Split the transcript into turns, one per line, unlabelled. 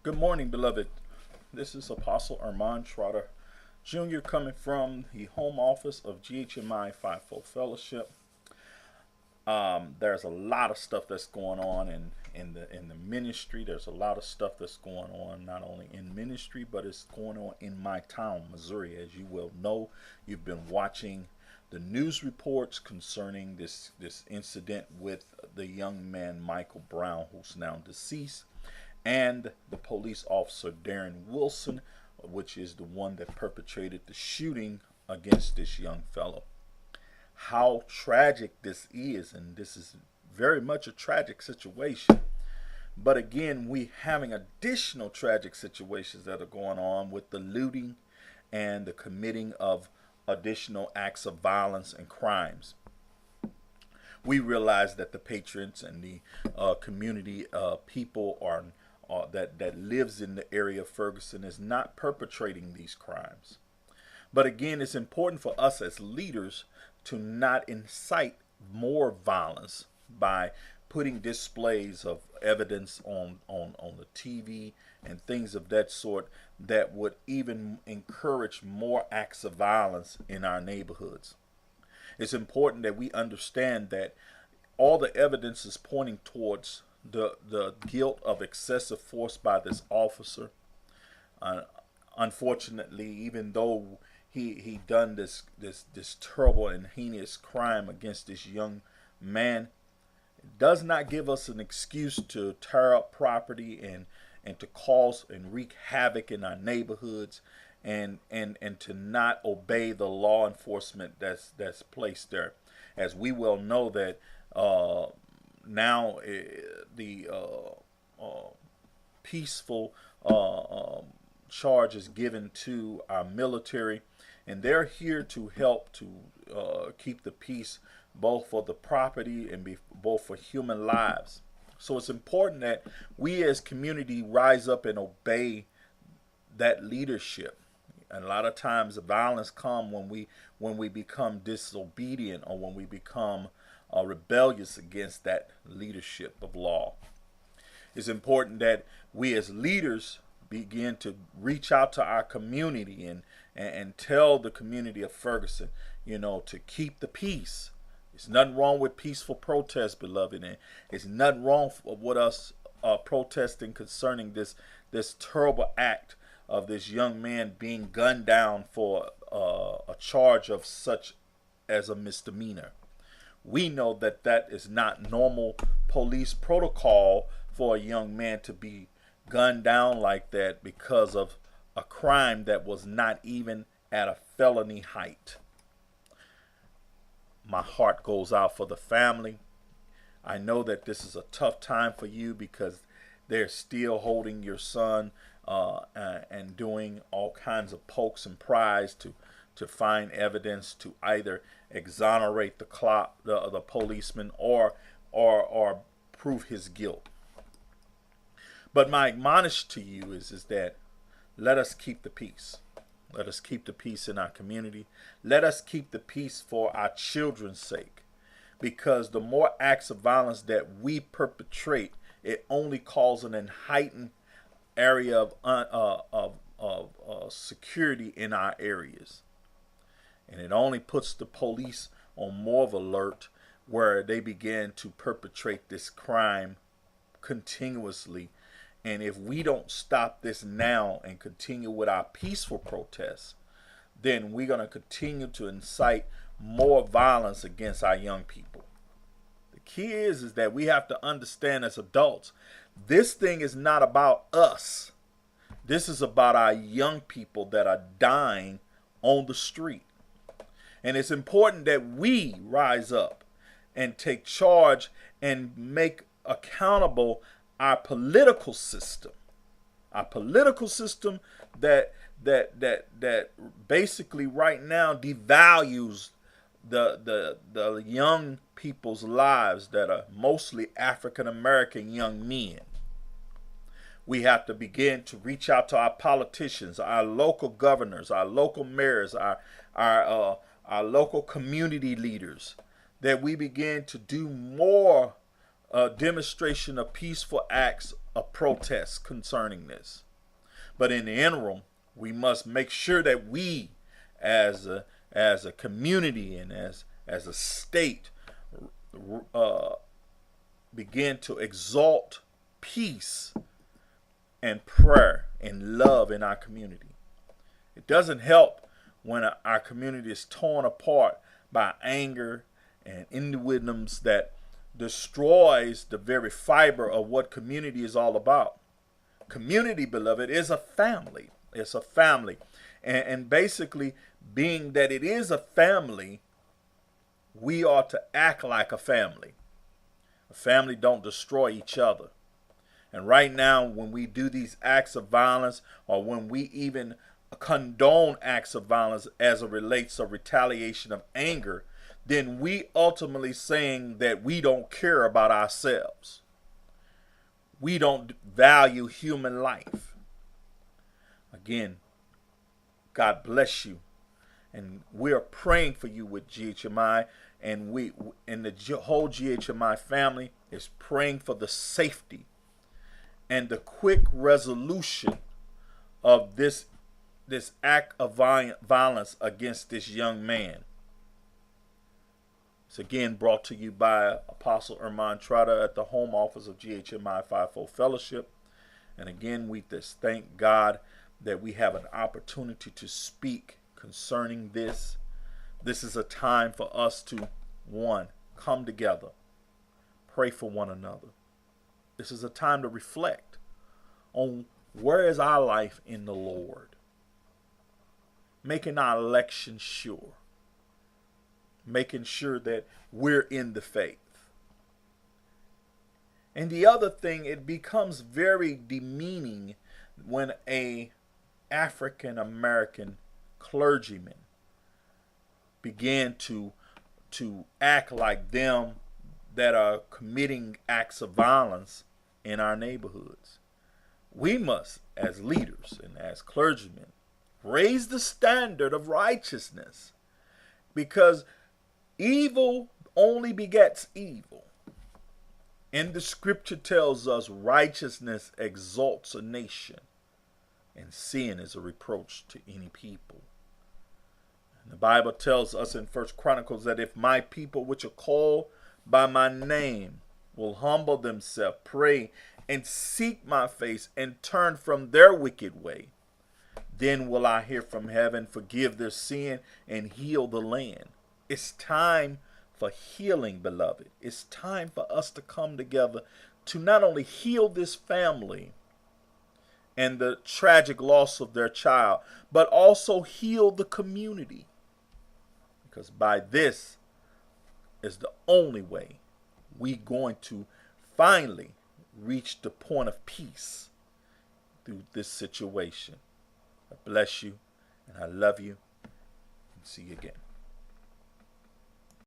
Good morning, beloved. This is Apostle Armand Trotter Jr. coming from the home office of GHMI Fivefold Fellowship. There's a lot of stuff that's going on in the ministry. There's a lot of stuff that's going on not only in ministry, but it's going on in my town, Missouri. As you well know, you've been watching the news reports concerning this incident with the young man Michael Brown, who's now deceased, and the police officer Darren Wilson, which is the one that perpetrated the shooting against this young fellow. How tragic this is, and this is very much a tragic situation. But again, we having additional tragic situations that are going on with the looting and the committing of additional acts of violence and crimes. We realize that the patrons and the community people are that lives in the area of Ferguson is not perpetrating these crimes. But again, it's important for us as leaders to not incite more violence by putting displays of evidence on the TV and things of that sort that would even encourage more acts of violence in our neighborhoods. It's important that we understand that all the evidence is pointing towards the guilt of excessive force by this officer. Unfortunately, even though he done this terrible and heinous crime against this young man, it does not give us an excuse to tear up property and to cause and wreak havoc in our neighborhoods and to not obey the law enforcement that's placed there. As we well know that now the peaceful charge is given to our military, and they're here to help to keep the peace both for the property and both for human lives. So it's important that we as community rise up and obey that leadership. And a lot of times the violence comes when we become disobedient or when we become rebellious against that leadership of law. It's important that we as leaders begin to reach out to our community and tell the community of Ferguson, to keep the peace. There's nothing wrong with peaceful protest, beloved, and it's nothing wrong with us protesting concerning this terrible act of this young man being gunned down for a charge of such as a misdemeanor. We know that is not normal police protocol for a young man to be gunned down like that because of a crime that was not even at a felony height. My heart goes out for the family. I know that this is a tough time for you because they're still holding your son and doing all kinds of pokes and pries to find evidence to either exonerate the policeman or prove his guilt. But my admonish to you is that let us keep the peace. Let us keep the peace in our community. Let us keep the peace for our children's sake. Because the more acts of violence that we perpetrate, it only causes an heightened area of security in our areas. And it only puts the police on more of alert where they begin to perpetrate this crime continuously. And if we don't stop this now and continue with our peaceful protests, then we're going to continue to incite more violence against our young people. The key is that we have to understand as adults, this thing is not about us. This is about our young people that are dying on the street. And it's important that we rise up and take charge and make accountable our political system. Our political system that basically right now devalues the young people's lives that are mostly African American young men. We have to begin to reach out to our politicians, our local governors, our local mayors, our local community leaders, that we begin to do more a demonstration of peaceful acts of protest concerning this. But in the interim, we must make sure that we, as a community and as a state, begin to exalt peace and prayer and love in our community. It doesn't help when our community is torn apart by anger and individualisms that destroys the very fiber of what community is all about. Community, beloved, is a family. It's a family. And basically, being that it is a family, we ought to act like a family. A family don't destroy each other. And right now, when we do these acts of violence, or when we even condone acts of violence as it relates to retaliation of anger, then we ultimately saying that we don't care about ourselves. We don't value human life. Again, God bless you. And we're praying for you with GHMI, and we and the whole GHMI family is praying for the safety and the quick resolution of this act of violence against this young man. It's again brought to you by Apostle Erman Trotter at the home office of GHMI Fivefold Fellowship. And again, we just thank God that we have an opportunity to speak concerning this. This is a time for us to, one, come together, pray for one another. This is a time to reflect on where is our life in the Lord, making our election sure, making sure that we're in the faith. And the other thing, it becomes very demeaning when a African American clergyman began to act like them that are committing acts of violence in our neighborhoods. We must, as leaders and as clergymen, raise the standard of righteousness, because evil only begets evil. And the scripture tells us righteousness exalts a nation, and sin is a reproach to any people. And the Bible tells us in 1 Chronicles that if my people which are called by my name will humble themselves, pray, and seek my face, and turn from their wicked way, then will I hear from heaven, forgive their sin, and heal the land. It's time for healing, beloved. It's time for us to come together to not only heal this family and the tragic loss of their child, but also heal the community. Because by this is the only way we're going to finally reach the point of peace through this situation. I bless you, and I love you, and see you again.